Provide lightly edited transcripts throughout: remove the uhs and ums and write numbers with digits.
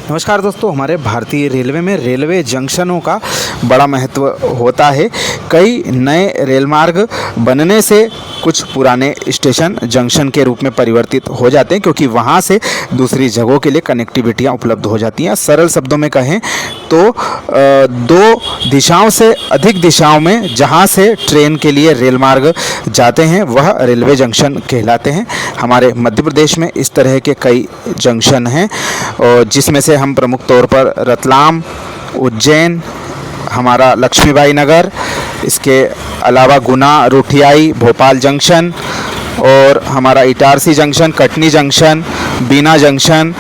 नमस्कार दोस्तों, हमारे भारतीय रेलवे में रेलवे जंक्शनों का बड़ा महत्व होता है। कई नए रेल मार्ग बनने से कुछ पुराने स्टेशन जंक्शन के रूप में परिवर्तित हो जाते हैं, क्योंकि वहाँ से दूसरी जगहों के लिए कनेक्टिविटियाँ उपलब्ध हो जाती हैं। सरल शब्दों में कहें तो दो दिशाओं से अधिक दिशाओं में जहाँ से ट्रेन के लिए रेल मार्ग जाते हैं वह रेलवे जंक्शन कहलाते हैं। हमारे मध्य प्रदेश में इस तरह के कई जंक्शन हैं, और जिसमें से हम प्रमुख तौर पर रतलाम, उज्जैन, हमारा लक्ष्मीबाई नगर, इसके अलावा गुना, रुठियाई, भोपाल जंक्शन और हमारा इटारसी जंक्शन, कटनी जंक्शन, बीना जंक्शन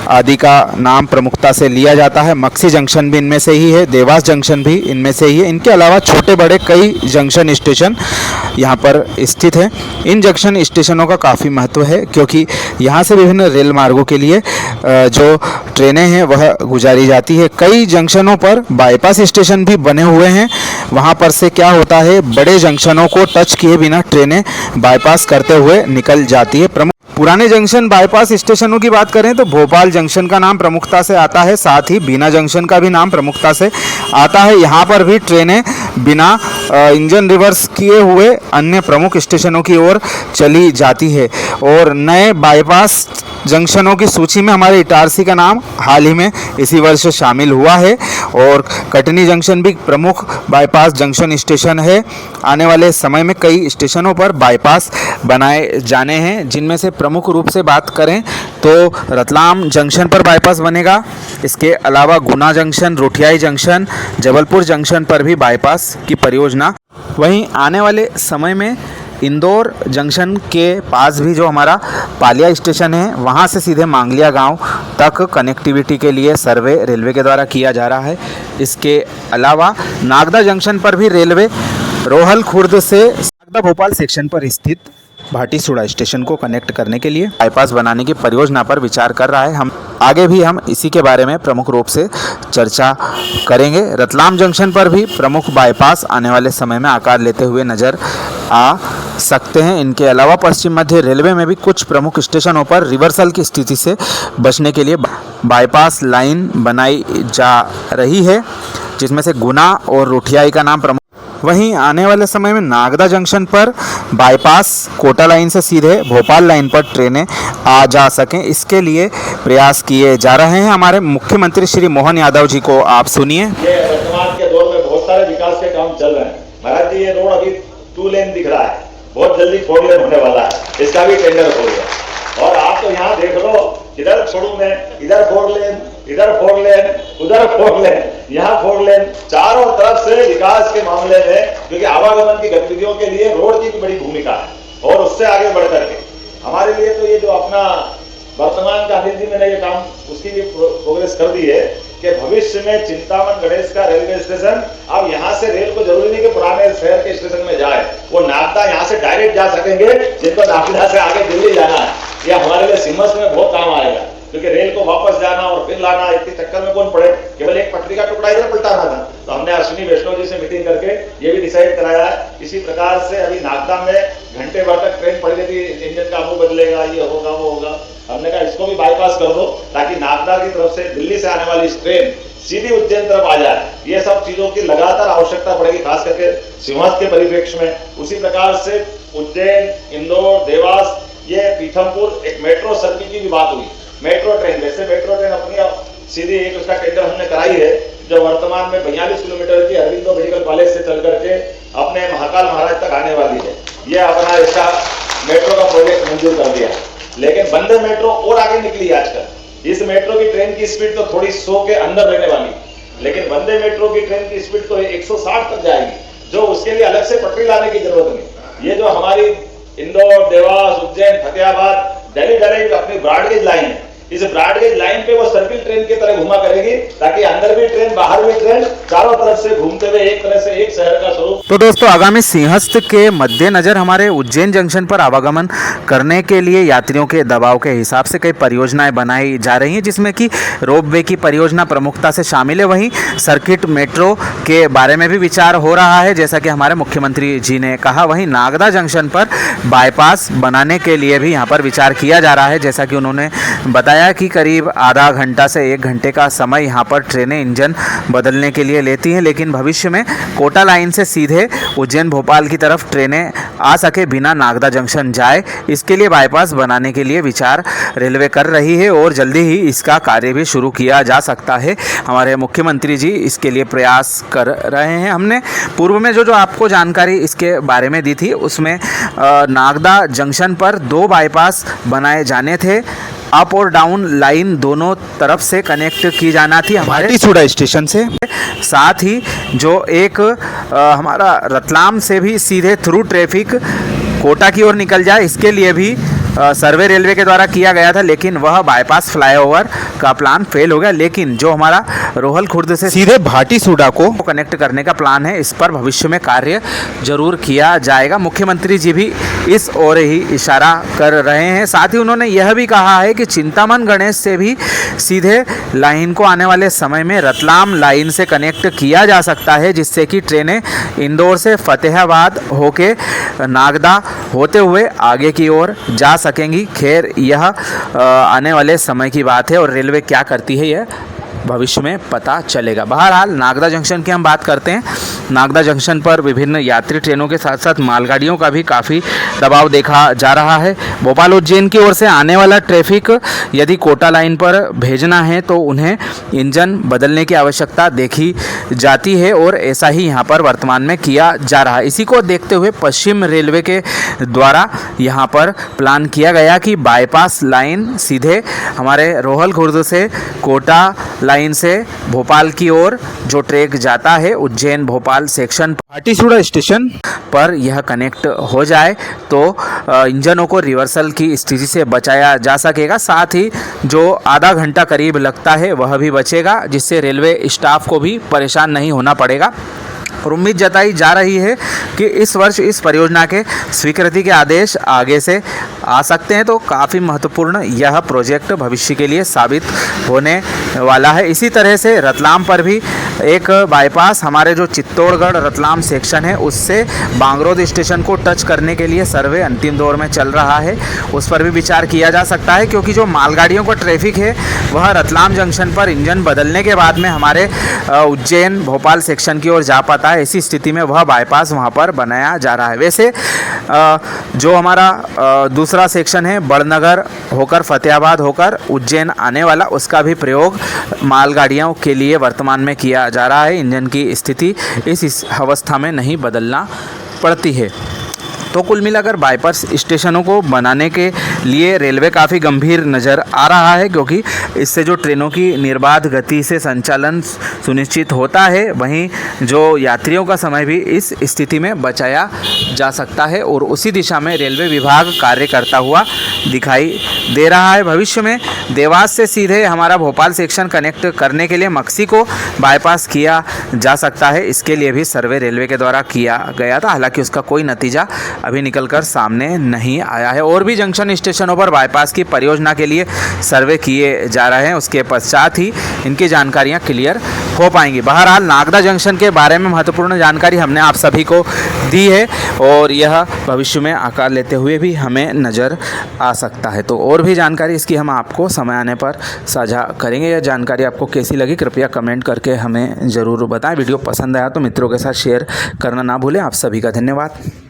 आदि का नाम प्रमुखता से लिया जाता है। मक्सी जंक्शन भी इनमें से ही है, देवास जंक्शन भी इनमें से ही है। इनके अलावा छोटे बड़े कई जंक्शन स्टेशन यहाँ पर स्थित हैं। इन जंक्शन स्टेशनों का काफ़ी महत्व है, क्योंकि यहाँ से विभिन्न रेल मार्गों के लिए जो ट्रेनें हैं वह गुजारी जाती है। कई जंक्शनों पर बाईपास स्टेशन भी बने हुए हैं। वहाँ पर से क्या होता है, बड़े जंक्शनों को टच किए बिना ट्रेनें बाईपास करते हुए निकल जाती है। पुराने जंक्शन बाईपास स्टेशनों की बात करें तो भोपाल जंक्शन का नाम प्रमुखता से आता है, साथ ही बीना जंक्शन का भी नाम प्रमुखता से आता है। यहाँ पर भी ट्रेनें बिना इंजन रिवर्स किए हुए अन्य प्रमुख स्टेशनों की ओर चली जाती है। और नए बाईपास जंक्शनों की सूची में हमारे इटारसी का नाम हाल ही में इसी वर्ष शामिल हुआ है, और कटनी जंक्शन भी प्रमुख बाईपास जंक्शन स्टेशन है। आने वाले समय में कई स्टेशनों पर बाईपास बनाए जाने हैं, जिनमें से प्रमुख रूप से बात करें तो रतलाम जंक्शन पर बाईपास बनेगा। इसके अलावा Guna junction, Ruthiyai junction, Jabalpur junction पर भी बाईपास की परियोजना। वहीं आने वाले समय में इंदौर जंक्शन के पास भी जो हमारा पालिया स्टेशन है, वहाँ से सीधे मांगलिया गांव तक कनेक्टिविटी के लिए सर्वे रेलवे के द्वारा किया जा रहा है। इसके अलावा नागदा जंक्शन पर भी रेलवे रोहल खुर्द से नागदा भोपाल सेक्शन पर स्थित भाटीसुड़ा स्टेशन को कनेक्ट करने के लिए बाईपास बनाने की परियोजना पर विचार कर रहा है। हम आगे भी इसी के बारे में प्रमुख रूप से चर्चा करेंगे। रतलाम जंक्शन पर भी प्रमुख बाईपास आने वाले समय में आकार लेते हुए नजर आ सकते हैं। इनके अलावा पश्चिम मध्य रेलवे में भी कुछ प्रमुख स्टेशनों पर रिवर्सल की स्थिति से बचने के लिए बाईपास लाइन बनाई जा रही है, जिसमें से गुना और रुठियाई का नाम प्रमुख। वहीं आने वाले समय में नागदा जंक्शन पर बाईपास कोटा लाइन से सीधे भोपाल लाइन पर ट्रेनें आ जा सकें, इसके लिए प्रयास किए जा रहे हैं। हमारे मुख्यमंत्री श्री मोहन यादव जी को आप सुनिए। ये वर्तमान के दौर में बहुत सारे विकास के काम चल रहे हैं। महाराज जी, ये रोड अभी 2 लेन दिख रहा है, बहुत जल्दी 4 लेन होने वाला है, इसका भी टेंडर हो गया। और आप तो यहाँ देख लो, इधर छोड़ू में इधर 4 लेन, इधर 4 लेन, उधर 4 लेन, यहाँ 4 लेन, चारों तरफ से विकास के मामले में, क्योंकि आवागमन की गतिविधियों के लिए रोड की भी बड़ी भूमिका है। और उससे आगे बढ़ करके हमारे लिए तो ये जो अपना वर्तमान का अनिल जी मैंने ये काम उसकी भी प्रोग्रेस कर दी है कि भविष्य में चिंतामन गणेश का रेलवे स्टेशन अब यहाँ से रेल को जरूरी नहीं कि पुराने शहर के स्टेशन में जाए, वो नागदा यहाँ से डायरेक्ट जा सकेंगे। जिनको नागदा से आगे दिल्ली जाना है, ये हमारे लिए सीमस में बहुत काम आएगा, क्योंकि रेल को वापस जाना और फिर लाना, इतने चक्कर में कौन पड़े। केवल एक पटरी का टुकड़ा इधर पलटाना था, तो हमने अश्विनी वैष्णव जी से मीटिंग करके ये भी डिसाइड कराया है। इसी प्रकार से अभी नागदा में घंटे भर तक ट्रेन पड़ी रहती, इंजन का मुंह बदलेगा, ये होगा वो होगा। हमने कहा इसको भी बाईपास कर दो, ताकि नागदा की तरफ से दिल्ली से आने वाली ट्रेन सीधी उज्जैन तरफ आ जाए। ये सब चीजों की लगातार आवश्यकता पड़ेगी, खास करके सिंहस्थ के परिप्रेक्ष्य में। उसी प्रकार से उज्जैन, इंदौर, देवास, ये पीथमपुर एक मेट्रो सर्किल की भी बात हुई। मेट्रो ट्रेन, जैसे मेट्रो ट्रेन अपनी सीधी एक उसका टेंडर हमने कराई है, जो वर्तमान में 42 किलोमीटर की अरविंदो मेडिकल कॉलेज से चल करके अपने महाकाल महाराज तक आने वाली है। ये अपना इसका मेट्रो का प्रोजेक्ट मंजूर कर दिया। लेकिन वंदे मेट्रो और आगे निकली है आजकल। इस मेट्रो की ट्रेन की स्पीड तो थोड़ी 100 के अंदर रहने वाली, लेकिन वंदे मेट्रो की ट्रेन की स्पीड तो 160 तक जाएगी, जो उसके लिए अलग से पटरी लाने की जरूरत नहीं। ये जो हमारी इंदौर, देवास, उज्जैन, फतेहाबाद, दिल्ली डायरेक्ट अपनी ब्रॉडगेज लाइन है, इस ब्रॉडगेज लाइन पे वो सर्किल ट्रेन की तरह घुमा करेगी, ताकि अंदर भी ट्रेन बाहर भी ट्रेन चारों तरफ से घूमते हुए एक तरह से एक शहर का स्वरूप। तो दोस्तों, आगामी सिंहस्थ के मद्देनजर हमारे उज्जैन जंक्शन पर आवागमन करने के लिए यात्रियों के दबाव के हिसाब से कई परियोजनाएं बनाई जा रही हैं, जिसमें कि रोपवे की परियोजना प्रमुखता से शामिल है। वहीं सर्किट मेट्रो के बारे में भी विचार हो रहा है, जैसा कि हमारे मुख्यमंत्री जी ने कहा। वहीं नागदा जंक्शन पर बाईपास बनाने के लिए भी यहाँ पर विचार किया जा रहा है, जैसा कि उन्होंने बताया। बताया कि करीब आधा घंटा से 1 घंटे का समय यहाँ पर ट्रेनें इंजन बदलने के लिए लेती हैं, लेकिन भविष्य में कोटा लाइन से सीधे उज्जैन भोपाल की तरफ ट्रेनें आ सके बिना नागदा जंक्शन जाए, इसके लिए बाईपास बनाने के लिए विचार रेलवे कर रही है और जल्दी ही इसका कार्य भी शुरू किया जा सकता है। हमारे मुख्यमंत्री जी इसके लिए प्रयास कर रहे हैं। हमने पूर्व में जो आपको जानकारी इसके बारे में दी थी उसमें नागदा जंक्शन पर 2 बाईपास बनाए जाने थे। अप और डाउन लाइन दोनों तरफ से कनेक्ट की जाना थी हमारे भाटीसुड़ा स्टेशन से। साथ ही जो एक हमारा रतलाम से भी सीधे थ्रू ट्रैफिक कोटा की ओर निकल जाए, इसके लिए भी सर्वे रेलवे के द्वारा किया गया था, लेकिन वह बाईपास फ्लाईओवर का प्लान फेल हो गया। लेकिन जो हमारा रोहल खुर्द से सीधे भाटीसुड़ा को कनेक्ट करने का प्लान है, इस पर भविष्य में कार्य जरूर किया जाएगा। मुख्यमंत्री जी भी इस ओर ही इशारा कर रहे हैं। साथ ही उन्होंने यह भी कहा है कि चिंतामन गणेश से भी सीधे लाइन को आने वाले समय में रतलाम लाइन से कनेक्ट किया जा सकता है, जिससे कि ट्रेनें इंदौर से फतेहाबाद होके नागदा होते हुए आगे की ओर जा सकेंगी। खैर यह आने वाले समय की बात है और रेलवे क्या करती है यह भविष्य में पता चलेगा। बहरहाल नागदा जंक्शन की हम बात करते हैं। नागदा जंक्शन पर विभिन्न यात्री ट्रेनों के साथ साथ मालगाड़ियों का भी काफ़ी दबाव देखा जा रहा है। भोपाल उज्जैन की ओर से आने वाला ट्रैफिक यदि कोटा लाइन पर भेजना है तो उन्हें इंजन बदलने की आवश्यकता देखी जाती है और ऐसा ही यहाँ पर वर्तमान में किया जा रहा है। इसी को देखते हुए पश्चिम रेलवे के द्वारा यहाँ पर प्लान किया गया कि बाईपास लाइन सीधे हमारे रोहल खुर्द से कोटा लाइन से भोपाल की ओर जो ट्रैक जाता है उज्जैन भोपाल सेक्शन भाटीसुड़ा स्टेशन पर यह कनेक्ट हो जाए तो इंजनों को रिवर्सल की स्थिति से बचाया जा सकेगा। साथ ही जो आधा घंटा करीब लगता है वह भी बचेगा, जिससे रेलवे स्टाफ को भी परेशान नहीं होना पड़ेगा। और उम्मीद जताई जा रही है कि इस वर्ष इस परियोजना के स्वीकृति के आदेश आगे से आ सकते हैं, तो काफ़ी महत्वपूर्ण यह प्रोजेक्ट भविष्य के लिए साबित होने वाला है। इसी तरह से रतलाम पर भी एक बाईपास हमारे जो चित्तौड़गढ़ रतलाम सेक्शन है उससे बांगरोद स्टेशन को टच करने के लिए सर्वे अंतिम दौर में चल रहा है, उस पर भी विचार किया जा सकता है, क्योंकि जो मालगाड़ियों का ट्रैफिक है वह रतलाम जंक्शन पर इंजन बदलने के बाद में हमारे उज्जैन भोपाल सेक्शन की ओर जा पाता है। ऐसी स्थिति में वह बाईपास वहां पर बनाया जा रहा है। वैसे जो हमारा दूसरा सेक्शन है बड़नगर होकर फतेहाबाद होकर उज्जैन आने वाला, उसका भी प्रयोग मालगाड़ियों के लिए वर्तमान में किया जा रहा है। इंजन की स्थिति इस अवस्था में नहीं बदलना पड़ती है। तो कुल मिलाकर बाईपास स्टेशनों को बनाने के लिए रेलवे काफ़ी गंभीर नज़र आ रहा है, क्योंकि इससे जो ट्रेनों की निर्बाध गति से संचालन सुनिश्चित होता है, वहीं जो यात्रियों का समय भी इस स्थिति में बचाया जा सकता है और उसी दिशा में रेलवे विभाग कार्य करता हुआ दिखाई दे रहा है। भविष्य में देवास से सीधे हमारा भोपाल सेक्शन कनेक्ट करने के लिए मक्सी को बाईपास किया जा सकता है। इसके लिए भी सर्वे रेलवे के द्वारा किया गया था, हालांकि उसका कोई नतीजा अभी निकलकर सामने नहीं आया है। और भी जंक्शन स्टेशनों पर बाईपास की परियोजना के लिए सर्वे किए जा रहे हैं, उसके पश्चात ही इनकी जानकारियां क्लियर हो पाएंगी। बहरहाल नागदा जंक्शन के बारे में महत्वपूर्ण जानकारी हमने आप सभी को दी है और यह भविष्य में आकार लेते हुए भी हमें नज़र आ सकता है। तो और भी जानकारी इसकी हम आपको समय आने पर साझा करेंगे। यह जानकारी आपको कैसी लगी कृपया कमेंट करके हमें ज़रूर बताएं। वीडियो पसंद आया तो मित्रों के साथ शेयर करना ना भूलें। आप सभी का धन्यवाद।